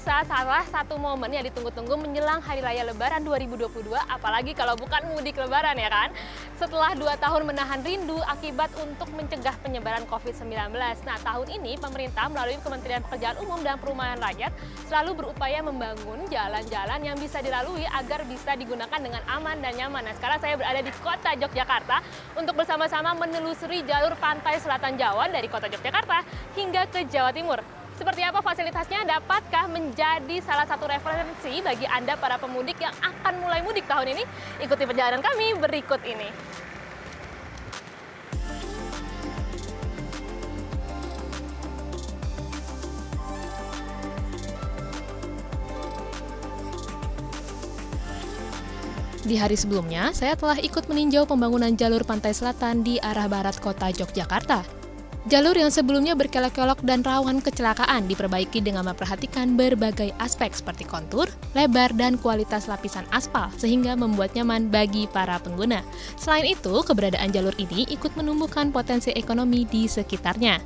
pemirsa, salah satu momen yang ditunggu-tunggu menjelang Hari Raya Lebaran 2022, apalagi kalau bukan mudik Lebaran ya kan? Setelah 2 tahun menahan rindu akibat untuk mencegah penyebaran COVID-19. Nah, tahun ini pemerintah melalui Kementerian Pekerjaan Umum dan Perumahan Rakyat selalu berupaya membangun jalan-jalan yang bisa dilalui agar bisa digunakan dengan aman dan nyaman. Nah, sekarang saya berada di kota Yogyakarta untuk bersama-sama menelusuri jalur pantai selatan Jawa dari kota Yogyakarta hingga ke Jawa Timur. Seperti apa fasilitasnya? Dapatkah menjadi salah satu referensi bagi Anda para pemudik yang akan mulai mudik tahun ini? Ikuti perjalanan kami berikut ini. Di hari sebelumnya, saya telah ikut meninjau pembangunan jalur pantai selatan di arah barat kota Yogyakarta. Jalur yang sebelumnya berkelok-kelok dan rawan kecelakaan diperbaiki dengan memperhatikan berbagai aspek seperti kontur, lebar, dan kualitas lapisan aspal sehingga membuat nyaman bagi para pengguna. Selain itu, keberadaan jalur ini ikut menumbuhkan potensi ekonomi di sekitarnya.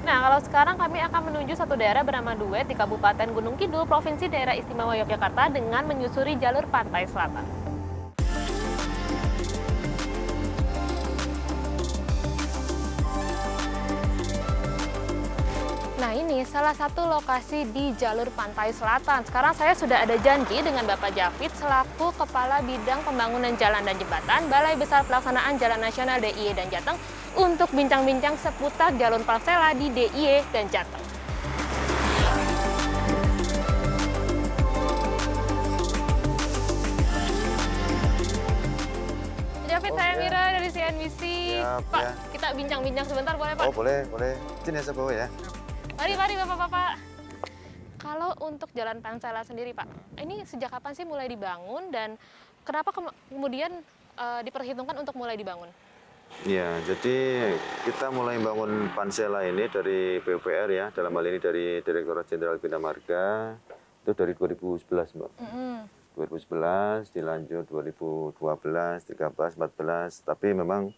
Nah, kalau sekarang kami akan menuju satu daerah bernama Duet di Kabupaten Gunung Kidul, Provinsi Daerah Istimewa Yogyakarta dengan menyusuri jalur pantai selatan. Nah, ini salah satu lokasi di jalur pantai selatan. Sekarang saya sudah ada janji dengan Bapak Javid selaku Kepala Bidang Pembangunan Jalan dan Jembatan Balai Besar Pelaksanaan Jalan Nasional DIY dan Jateng untuk bincang-bincang seputar jalur Pansela di DIY dan Jateng. Javid, saya Mira dari CNBC. Siap, Pak, ya. kita bincang-bincang sebentar boleh, Pak? Oh, boleh. Sini ya, bawa ya. Mari Bapak-Bapak. Kalau untuk Jalan Pansela sendiri, Pak, ini sejak kapan sih mulai dibangun dan kenapa kemudian diperhitungkan untuk mulai dibangun? Iya, jadi kita mulai bangun Pansela ini dari PUPR ya, dalam hal ini dari Direktorat Jenderal Bina Marga, itu dari 2011, Mbak. 2011, dilanjut 2012, 13, 14, tapi memang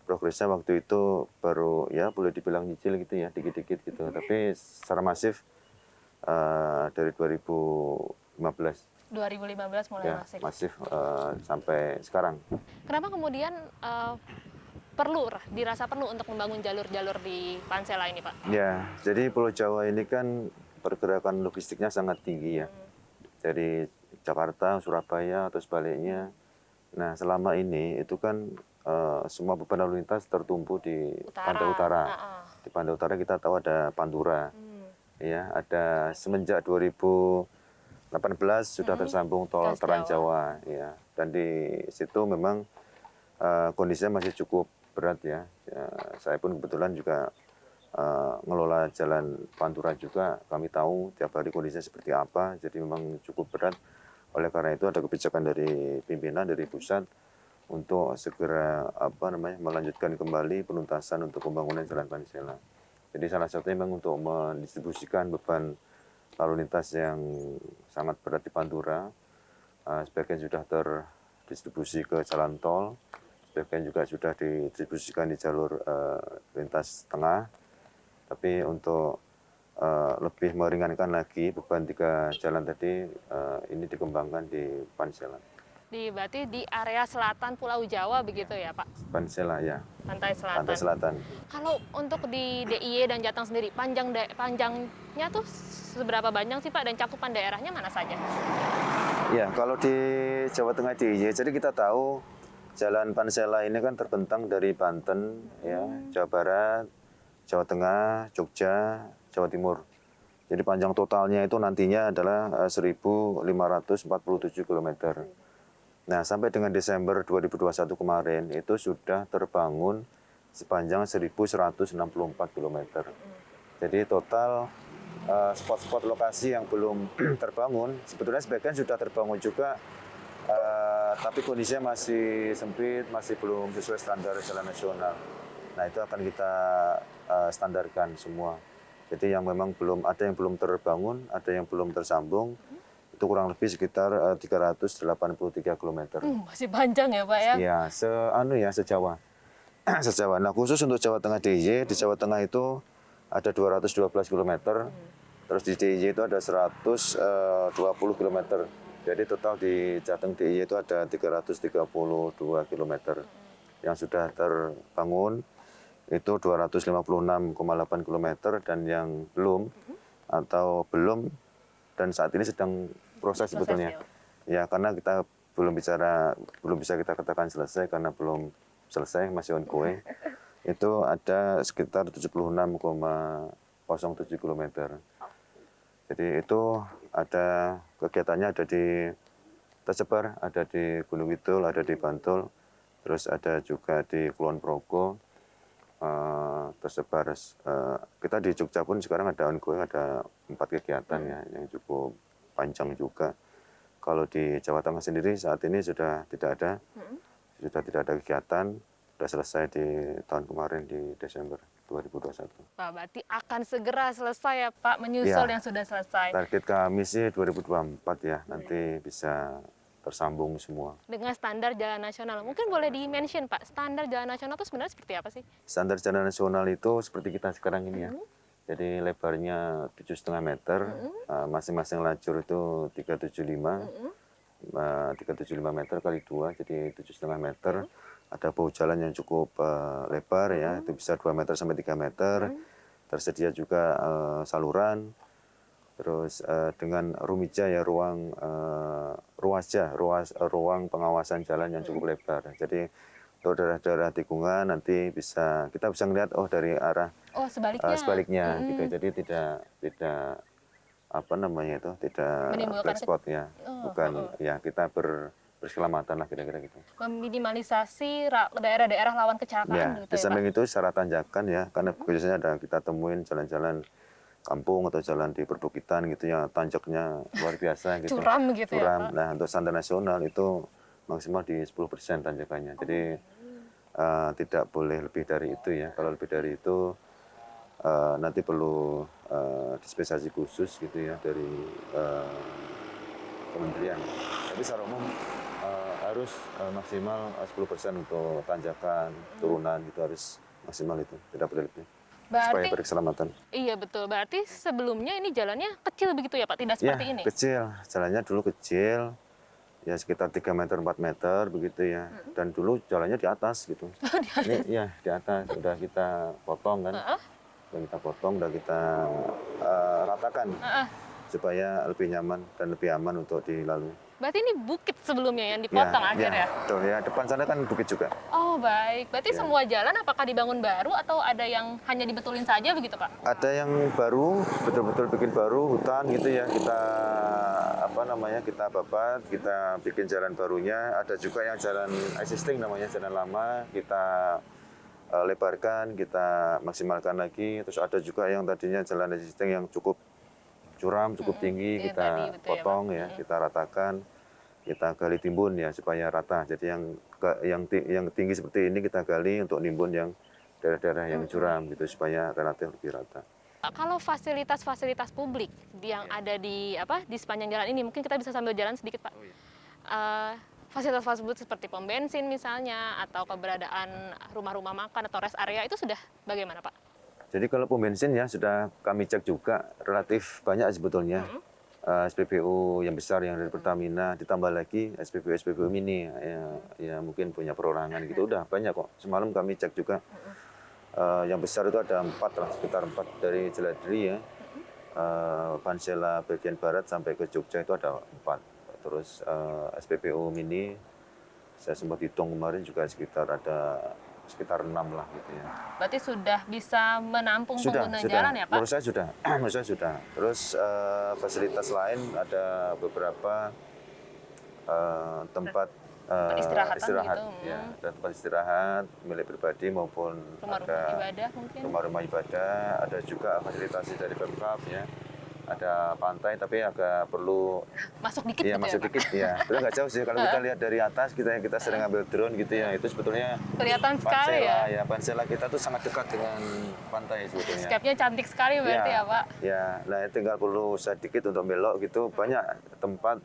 progresnya waktu itu baru ya boleh dibilang nyicil gitu ya, dikit-dikit gitu. Tapi secara masif dari 2015. 2015 mulai Ya, masif. masif sampai sekarang. Kenapa kemudian dirasa perlu untuk membangun jalur-jalur di Pansela ini, Pak? Ya, jadi Pulau Jawa ini kan pergerakan logistiknya sangat tinggi ya. Dari Jakarta, Surabaya, atau sebaliknya. Nah, selama ini itu kan semua beban lalu lintas tertumpu di pantai utara. Di pantai utara kita tahu ada Pantura. Ya, ada semenjak 2018 sudah tersambung tol Trans Jawa ya. Dan di situ memang kondisinya masih cukup berat ya. Saya pun kebetulan juga ngelola jalan Pantura juga, kami tahu tiap hari kondisinya seperti apa, jadi memang cukup berat. Oleh karena itu ada kebijakan dari pimpinan dari pusat untuk segera melanjutkan kembali penuntasan untuk pembangunan jalan Pansela. Jadi salah satunya memang untuk mendistribusikan beban lalu lintas yang sangat berat di Pantura. Sebagian sudah terdistribusi ke jalan tol, sebagian juga sudah didistribusikan di jalur lintas tengah. Tapi untuk lebih meringankan lagi beban 3 jalan tadi, ini dikembangkan di Pansela. Berarti di area selatan Pulau Jawa begitu ya, Pak? Pansela ya. Pantai Selatan. Pantai Selatan. Kalau untuk di DIY dan Jateng sendiri, panjangnya tuh seberapa panjang sih, Pak? Dan cakupan daerahnya mana saja? Ya, kalau di Jawa Tengah DIY, jadi kita tahu jalan Pansela ini kan terbentang dari Banten, ya, Jawa Barat, Jawa Tengah, Jogja, Jawa Timur. Jadi panjang totalnya itu nantinya adalah 1.547 km. Nah, sampai dengan Desember 2021 kemarin itu sudah terbangun sepanjang 1.164 km. Jadi total spot-spot lokasi yang belum terbangun, sebetulnya sebagian sudah terbangun juga, tapi kondisinya masih sempit, masih belum sesuai standar jalan nasional. Nah, itu akan kita standarkan semua. Jadi yang memang belum ada yang belum terbangun, ada yang belum tersambung. itu kurang lebih sekitar 383 km. Masih panjang ya Pak ya? Ya, sejauh sejauh. Nah, khusus untuk Jawa Tengah DIY, di Jawa Tengah itu ada 212 km, terus di DIY itu ada 120 km. Jadi total di Jateng DIY itu ada 332 km. Yang sudah terbangun itu 256,8 km, dan yang belum dan saat ini sedang proses sebetulnya. Ya, karena kita belum bisa kita katakan selesai karena belum selesai, masih ongoing. Itu ada sekitar 76,07 km. Jadi itu ada kegiatannya, tersebar, ada di Gunung Kidul, ada di Bantul, terus ada juga di Kulon Progo, tersebar. Kita di Jogja pun sekarang ada ongoing, ada 4 kegiatan ya, yang cukup panjang juga. Kalau di Jawa Tengah sendiri saat ini sudah tidak ada kegiatan, sudah selesai di tahun kemarin di Desember 2021. Pak, berarti akan segera selesai ya Pak, menyusul yang sudah selesai. Target kami sih 2024 ya, nanti bisa tersambung semua. Dengan standar jalan nasional, mungkin boleh di-mention Pak, standar jalan nasional itu sebenarnya seperti apa sih? Standar jalan nasional itu seperti kita sekarang ini ya. Jadi lebarnya 7,5 meter, masing-masing lajur itu 375 meter kali 2, jadi 7,5 meter. Ada bahu jalan yang cukup lebar ya, itu bisa 2 meter sampai 3 meter. Tersedia juga saluran, terus dengan rumija ya, ruang pengawasan jalan yang cukup lebar. Jadi untuk daerah-daerah tikungan nanti kita bisa melihat dari arah sebaliknya gitu. Jadi tidak black spot ya, bukan ya, kita berkeselamatan lah kira-kira gitu. Meminimalisasi daerah-daerah rawan kecelakaan Ya, gitu di ya samping Pak? itu secara tanjakan ya, karena biasanya kita temuin jalan-jalan kampung atau jalan di perbukitan gitu ya, tanjaknya luar biasa gitu. Curam gitu ya Pak? Nah, untuk standar nasional itu maksimal di 10% tanjakannya. Jadi tidak boleh lebih dari itu ya. Kalau lebih dari itu nanti perlu dispensasi khusus gitu ya dari kementerian. Tapi secara umum harus maksimal 10% untuk tanjakan, turunan itu harus maksimal itu, tidak boleh lebih. Supaya berkeselamatan. Iya betul, berarti sebelumnya ini jalannya kecil begitu ya Pak, tidak seperti ini? Ya, kecil, jalannya dulu kecil, ya sekitar 3 meter, 4 meter begitu ya. Dan dulu jalannya di atas gitu. Ini ya di atas, udah kita potong kan. Udah kita ratakan supaya lebih nyaman dan lebih aman untuk dilalui. Berarti ini bukit sebelumnya yang dipotong akhirnya? Betul ya, depan sana kan bukit juga. Oh baik, berarti semua jalan apakah dibangun baru atau ada yang hanya dibetulin saja begitu Pak? Ada yang baru, betul-betul bikin baru, hutan gitu ya, kita babat, kita bikin jalan barunya. Ada juga yang jalan existing namanya, jalan lama, kita lebarkan, kita maksimalkan lagi. Terus ada juga yang tadinya jalan existing yang cukup curam, cukup tinggi, kita potong ya, kita ratakan, kita gali timbun ya supaya rata. Jadi yang tinggi seperti ini kita gali untuk nimbun yang daerah-daerah yang curam gitu supaya relatif lebih rata. Kalau fasilitas-fasilitas publik yang ada di sepanjang jalan ini, mungkin kita bisa sambil jalan sedikit Pak. Fasilitas-fasilitas seperti pom bensin misalnya, atau keberadaan rumah-rumah makan atau rest area itu sudah bagaimana Pak? Jadi kalau pom bensin ya sudah kami cek juga relatif banyak sebetulnya. SPBU yang besar yang dari Pertamina, ditambah lagi SPBU mini ya mungkin punya perorangan gitu, udah banyak kok. Semalam kami cek juga yang besar itu ada 4 lah, sekitar 4 dari Jeladri ya. Pansela bagian barat sampai ke Jogja itu ada 4. Terus SPBU mini saya sempat hitung kemarin juga sekitar 6 lah gitu ya. Berarti sudah bisa menampung pengguna jalan ya Pak? Menurut saya sudah. Terus fasilitas lain ada beberapa tempat istirahat gitu. Ya, ada tempat istirahat milik pribadi maupun rumah-rumah ibadah mungkin. Rumah-rumah ibadah, ada juga fasilitasi dari Pemkab ya. ada pantai tapi agak perlu Masuk dikit ya gitu masuk ya, Pak? dikit ya. Itu nggak jauh sih kalau kita lihat dari atas kita sering ambil drone gitu ya. Itu sebetulnya Kelihatan sekali ya. Pansela kita tuh sangat dekat dengan pantai sebetulnya. Landscape-nya cantik sekali berarti ya, Pak. Ya, nah tinggal perlu sedikit untuk belok gitu. Banyak tempat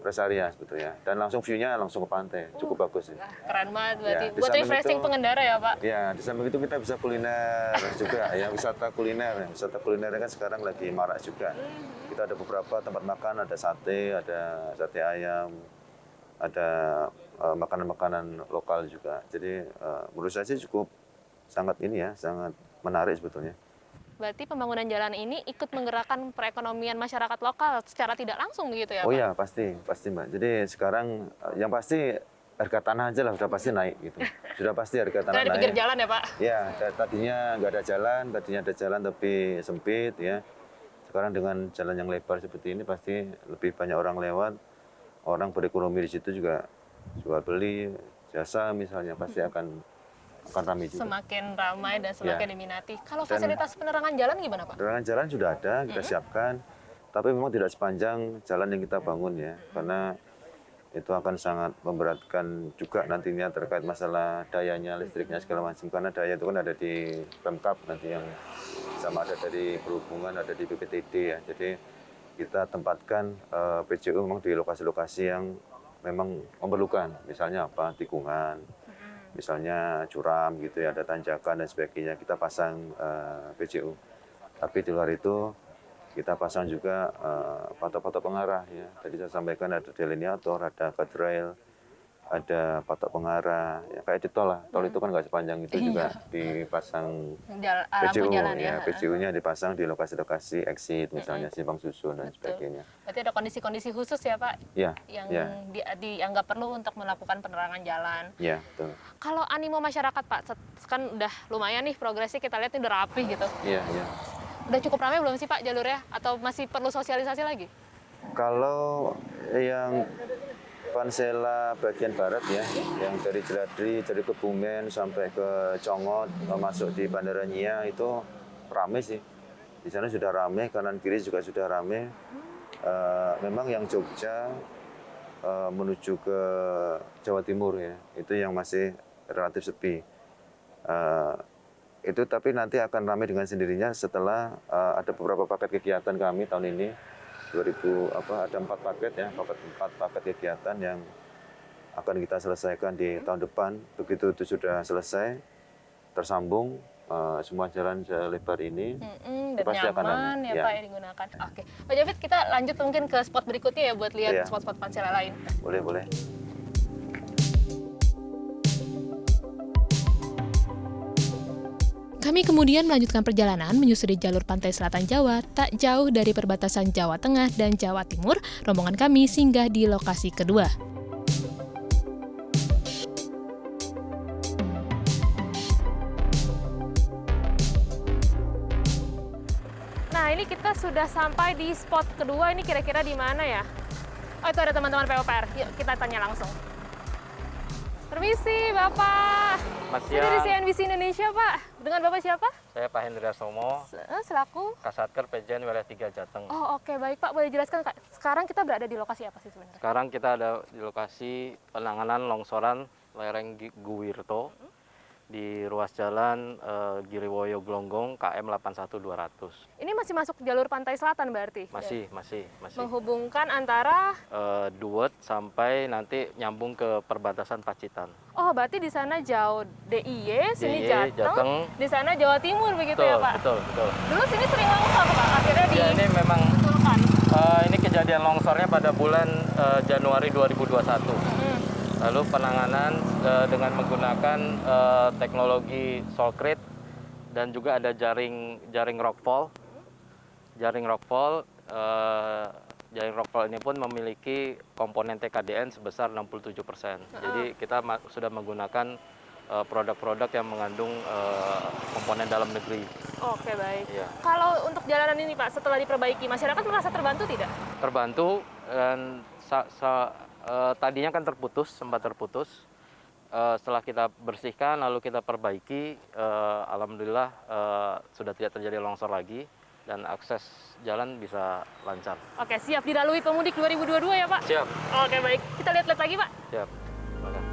rest area sebetulnya. Dan langsung view-nya langsung ke pantai. Cukup bagus sih. Keren banget berarti. Ya, di Buat samping refreshing itu- pengendara ya, Pak? Ya, di samping itu kita bisa kuliner juga ya, wisata kuliner. Wisata kuliner kan sekarang lagi marak juga. Kita ada beberapa tempat makan, ada sate ayam, ada makanan-makanan lokal juga. Jadi menurut saya sih cukup sangat menarik sebetulnya. Berarti pembangunan jalan ini ikut menggerakkan perekonomian masyarakat lokal secara tidak langsung begitu ya, Oh Pak? ya, pasti Mbak. Jadi sekarang yang pasti harga tanah aja lah sudah pasti naik gitu. Sudah pasti harga tanah Karena di naik. pinggir jalan ya, Pak? Ya, tadinya nggak ada jalan, tapi sempit ya. Sekarang dengan jalan yang lebar seperti ini pasti lebih banyak orang lewat, orang berekonomi di situ juga jual beli jasa misalnya pasti akan ramai juga. Semakin ramai dan semakin Ya. diminati. Kalau Dan- fasilitas penerangan jalan gimana, Pak? Penerangan jalan sudah ada, kita siapkan, tapi memang tidak sepanjang jalan yang kita bangun ya, karena itu akan sangat memberatkan juga nantinya terkait masalah dayanya, listriknya segala macam. Karena daya itu kan ada di Pemkab nanti yang sama ada dari perhubungan, ada di BPTD ya. Jadi kita tempatkan PJU memang di lokasi-lokasi yang memang memerlukan, misalnya apa tikungan, misalnya curam gitu ya, ada tanjakan dan sebagainya. Kita pasang PJU. Tapi di luar itu kita pasang juga patok-patok pengarah ya. Tadi saya sampaikan ada delineator, ada guardrail, ada patok pengarah. Ya kayak di tol lah. Tol itu kan nggak sepanjang itu juga dipasang Lampu PJU jalan ya. ya. PJU-nya dipasang di lokasi-lokasi exit, misalnya simpang susun dan Betul. sebagainya. Berarti ada kondisi-kondisi khusus ya, Pak? Ya, Yang ya, dianggap perlu untuk melakukan penerangan jalan. ya, betul. Kalau animo masyarakat, Pak, kan udah lumayan nih progresnya, kita lihat ini udah rapi gitu. Iya, iya. Udah cukup ramai belum sih, Pak, jalurnya? Atau masih perlu sosialisasi lagi? Kalau yang Pansela bagian barat ya, yang dari Jeladri, dari Kebumen sampai ke Congot, masuk di Bandara Nia itu ramai sih. Di sana sudah ramai, kanan kiri juga sudah ramai. Memang yang Jogja menuju ke Jawa Timur ya, itu yang masih relatif sepi. Itu tapi nanti akan ramai dengan sendirinya setelah ada beberapa paket kegiatan kami tahun ini. Ada 4 paket ya, 4 paket kegiatan yang akan kita selesaikan di tahun depan. Begitu itu sudah selesai, tersambung semua jalan selebar ini, Dan pasti akan nyaman ramai. ya, Ya. Pak, yang digunakan. Oke, Pak Javid, kita lanjut mungkin ke spot berikutnya ya buat lihat Iya. spot-spot Pansela lain. Boleh. Kami kemudian melanjutkan perjalanan menyusuri jalur pantai selatan Jawa, tak jauh dari perbatasan Jawa Tengah dan Jawa Timur. Rombongan kami singgah di lokasi kedua. Nah, ini kita sudah sampai di spot kedua. Ini kira-kira di mana ya? Oh, itu ada teman-teman PUPR. Yuk, kita tanya langsung. Permisi, Bapak. Mas Saya dari siang, CNBC Indonesia, Pak. Dengan Bapak siapa? saya Pak Hendra Somo, Selaku. Kasatker Pejen Wilayah 3 Jateng. Oh, oke, baik, Pak. Boleh jelaskan, Kak? Sekarang kita berada di lokasi apa sih sebenarnya? Sekarang kita ada di lokasi penanganan longsoran lereng Guwirto di ruas jalan Giriwoyo Glonggong KM 81200. Ini masih masuk jalur pantai selatan berarti? Masih. Menghubungkan antara... Duet sampai nanti nyambung ke perbatasan Pacitan. Oh, berarti di sana jauh DIY, sini DIY, Jateng, Jateng. di sana Jawa Timur begitu ya, Pak? Betul. Dulu sini sering longsor, Pak. Akhirnya Ya, ini memang dibetulkan. ini kejadian longsornya pada bulan Januari 2021. Lalu penanganan dengan menggunakan teknologi Solcrit dan juga ada jaring rockfall. Jaring rockfall ini pun memiliki komponen TKDN sebesar 67%. Jadi kita sudah menggunakan produk-produk yang mengandung komponen dalam negeri. Oke, baik. Iya. Kalau untuk jalanan ini, Pak, setelah diperbaiki, masyarakat merasa terbantu tidak? Terbantu dan tadinya kan sempat terputus. Setelah kita bersihkan lalu kita perbaiki, alhamdulillah sudah tidak terjadi longsor lagi dan akses jalan bisa lancar. Oke, siap dilalui pemudik 2022 ya Pak? Siap. Oke, baik. Kita lihat-lihat lagi Pak. Siap. Silakan.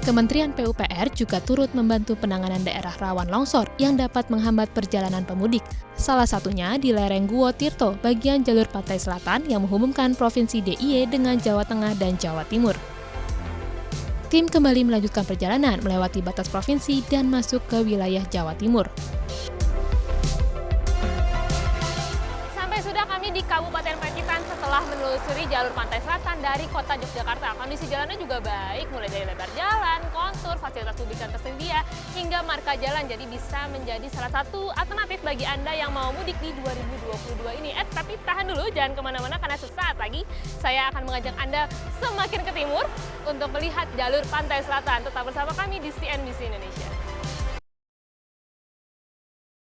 Kementerian PUPR juga turut membantu penanganan daerah rawan longsor yang dapat menghambat perjalanan pemudik. Salah satunya di lereng Guwo Tirto, bagian jalur pantai selatan yang menghubungkan Provinsi DIY dengan Jawa Tengah dan Jawa Timur. Tim kembali melanjutkan perjalanan melewati batas provinsi dan masuk ke wilayah Jawa Timur. Sampai sudah kami di Kabupaten Pacitan setelah menelusuri jalur pantai selatan dari kota Yogyakarta. Kondisi jalannya juga baik, mulai dari lebar jalan, kontur, fasilitas publik yang tersedia, hingga marka jalan. Jadi bisa menjadi salah satu alternatif bagi Anda yang mau mudik di 2022 ini. Tapi tahan dulu, jangan kemana-mana karena sesaat lagi saya akan mengajak Anda semakin ke timur untuk melihat jalur pantai selatan. Tetap bersama kami di CNBC Indonesia.